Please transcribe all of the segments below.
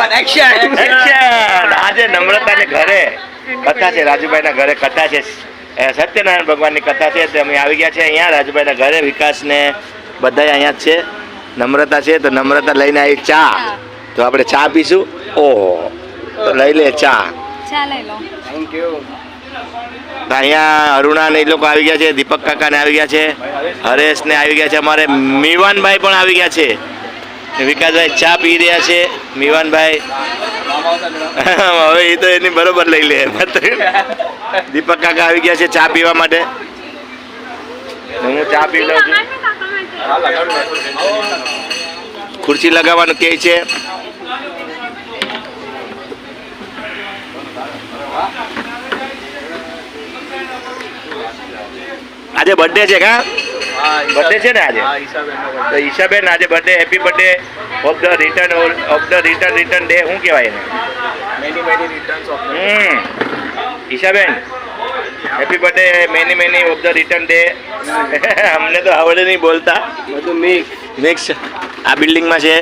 આજે નમ્રતાને ઘરે કથા છે, રાજુભાઈના ઘરે કથા છે, સત્યનારાયણ ભગવાનની કથા છે. અમે આવી ગયા છે અહીંયા રાજુભાઈના ઘરે. વિકાસને બધા અહીંયા જ છે. નમ્રતા છે તો નમ્રતા લઈને આવી ચા. તો આપણે ચા પીશું. ઓહો, તો લઈ લે ચા. Thank you. અહીંયા અરુણા ને એ લોકો આવી ગયા છે. દીપક કાકા ને આવી ગયા છે. હરેશ ને આવી ગયા છે. અમારે મીવાનભાઈ પણ આવી ગયા છે. વિકાસભાઈ ચા પી રહ્યા છે. મીવાનભાઈ હવે એ તો એની બરોબર લઈ લે. દીપક કાકા આવી ગયા છે ચા પીવા માટે. હું ચા પી લઉં છું. ખુરશી લગાવવાનું કહે છે. આજે બર્થડે છે કા? બર્થડે છે ને આજે? તો ઈશાબેન આજે birthday. Happy birthday of the return day. શું કહેવાય એને? Ishaben happy birthday. Many of the return day. અમને તો આવડે નહીં બોલતા. બધું મિક્સ. આ બિલ્ડિંગમાં છે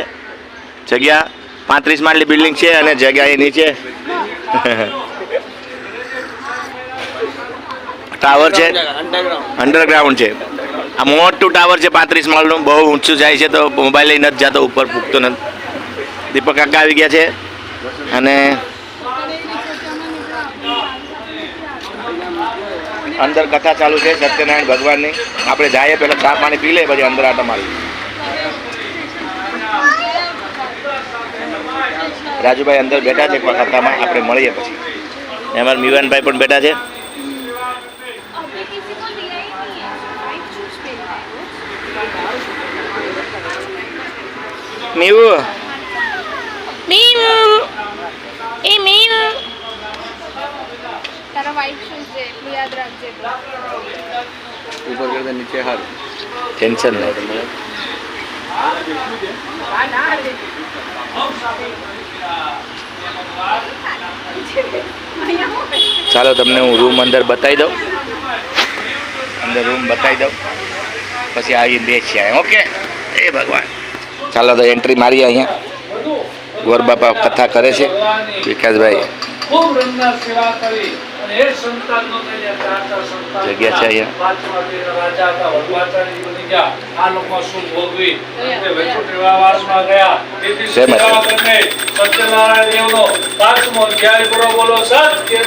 જગ્યા. 35 માળની બિલ્ડિંગ છે અને જગ્યા એ નીચે ટાવર છે, અંડરગ્રાઉન્ડ છે. આ મોટું ટાવર છે 35 માળનું. બહુ ઊંચું જાય છે તો મોબાઈલ નથી જતો, ઉપર પૂગતો નથી. દીપક કાકા આવી ગયા છે અને અંદર કથા ચાલુ છે સત્યનારાયણ ભગવાનની. આપણે જઈએ પહેલાં ચા પાણી પી લે, પછી અંદર આટા મારી. રાજુભાઈ અંદર બેઠા છે કથામાં. આપણે મળીએ પછી. અમારા મીવાનભાઈ પણ બેઠા છે. મીવુ તારા વાઈટ શૂઝ છે એટલું યાદ રાખજે. ઉપર કરતા નીચે હાલ. ટેન્શન નહીં. ચાલો તમને હું રૂમ અંદર બતાવી દઉં. અંદર રૂમ બતાવી દઉં પછી આવી બેસીએ. ઓકે. એ ભગવાન. ચાલો તો એન્ટ્રી મારીએ. અહીંયા ગોર બાપા કથા કરે છે. વિકાસભાઈ જગ્યા છે અહીંયા.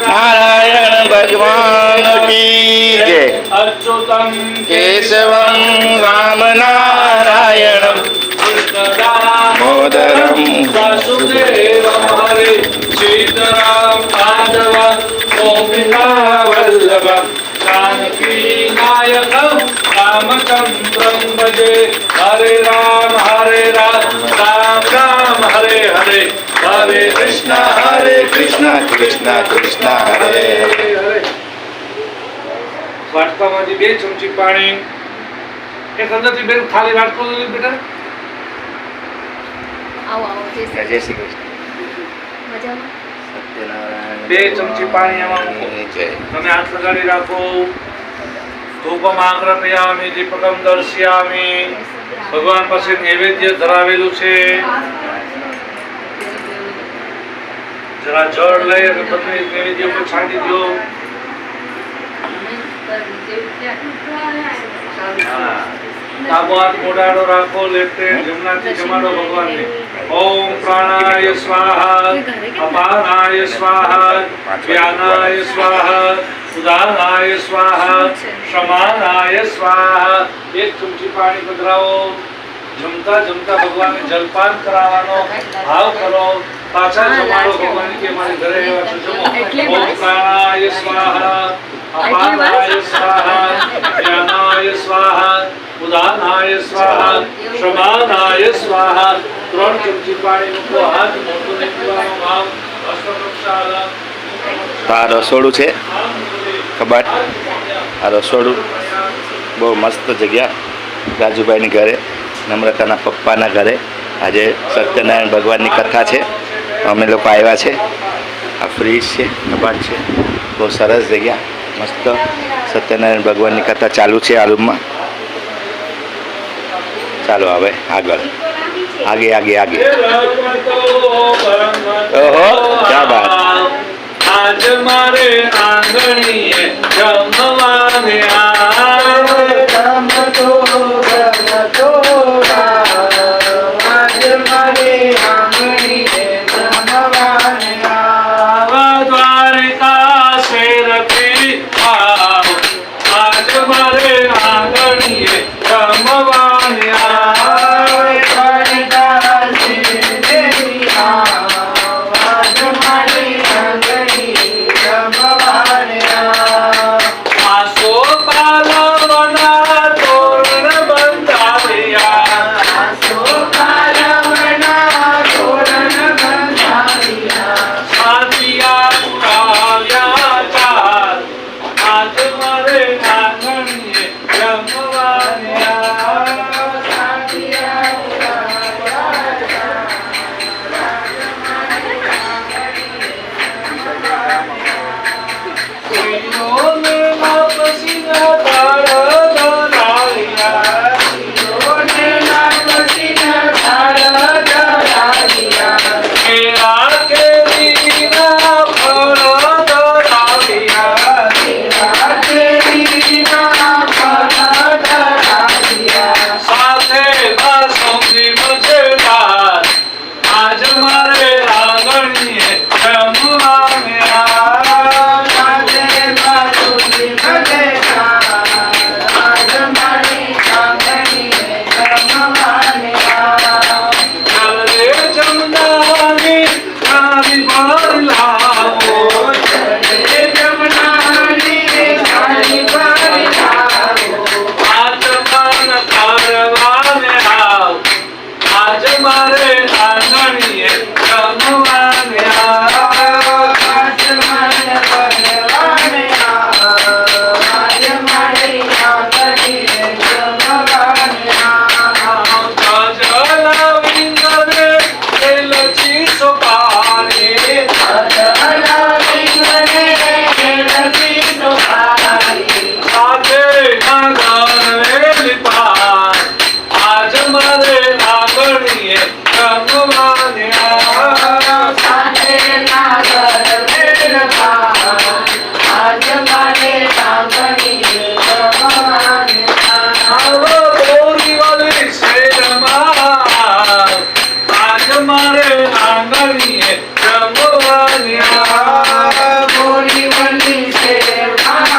નારાયણ ભગવાન કી જય. કેશવમ રામ નારાયણમ મોદરમ વાસુદેવમ હરે સીતારામ માધવ ગોપિકા વલ્લભ જાનકી નાયકમ રામચંદ્રમ ભજે. હરે રામ રામ રામ હરે હરે. હરે કૃષ્ણ કૃષ્ણ કૃષ્ણ હરે હરે. વાટકામાંથી 2 ચમચી પાણી. એક અંદરથી બેન ખાલી વાટકો દો બેટા. જય શ્રી કૃષ્ણ. 2 ચમચી પાણી એમાં મૂકો. તમે હાથ લગાડી રાખો. ધૂપમ આગ્રહયામિ દીપકમ દર્શયામિ. ભગવાન પાસે નૈવેદ્ય ધરાવેલું છે. જરા જળ લઈ અને તમે નૈવેદ્ય ઉપર છાંટી દો. ડાબો હાથ મોઢાડો રાખો. લેફ્ટ હેન્ડ જમણાથી જમાડો ભગવાનને. ઓમ પ્રાણાય સ્વાહા, અપાનાય સ્વાહા, વ્યાનાય સ્વાહા, ઉદાનાય સ્વાહા, સમાનાય સ્વાહા. 1 ચમચી પાણી પધરાવો. જમતા જમતા ભગવાનને જલપાન કરાવવાનો ભાવ કરો. પાછા જમાડો ભગવાન કે મારી ઘરે એવા છે જમો. ઓમ પ્રાણાય સ્વાહા, અપાનાય સ્વાહા, વ્યાનાય સ્વાહા, ઉદાનાય સ્વાહા, સમાનાય સ્વાહા. 3 ચમચી પાણી મૂકો. હાથ મોટો નહીં પીવાનો ભાવ. અષ્ટપ્રક્ષાલન. આ રસોડું છે, કબાટ. આ રસોડું બહુ મસ્ત જગ્યા. રાજુભાઈની ઘરે, નમ્રતાના પપ્પાના ઘરે આજે સત્યનારાયણ ભગવાનની કથા છે. અમે લોકો આવ્યા છે. આ ફ્રીજ છે, કબાટ છે. બહુ સરસ જગ્યા, મસ્ત. સત્યનારાયણ ભગવાનની કથા ચાલુ છે આ રૂમમાં. ચાલો હવે આગળ. આગે આગે આગે. મારે આંગણીએ જમવાને ચાલે જમનાની થાળી ભર લાવો આચમન કરવાને આવ આજ મારે આંગણીએ જમવાને આજ મારે આંગણીએ જમવાને બોરી વાળી શેરમાં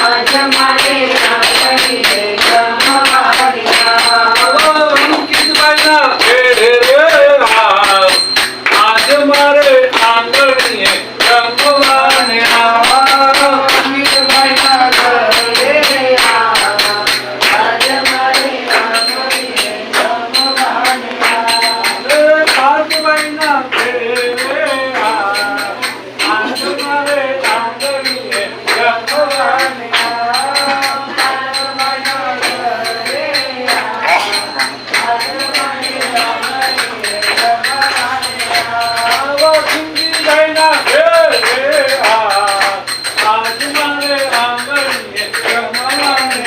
આજ મારે આંગણીએ જમવાને અંકિતભાઈના ઘેરે આવ આજ મારે આંગણીએ જમવાને કાંતભાઈના ઘેરે આવ આજ મારે આંગણીએ જમવાને ભાઈના ઘેરે આવ આજ મારે આંગણીએ જમવાને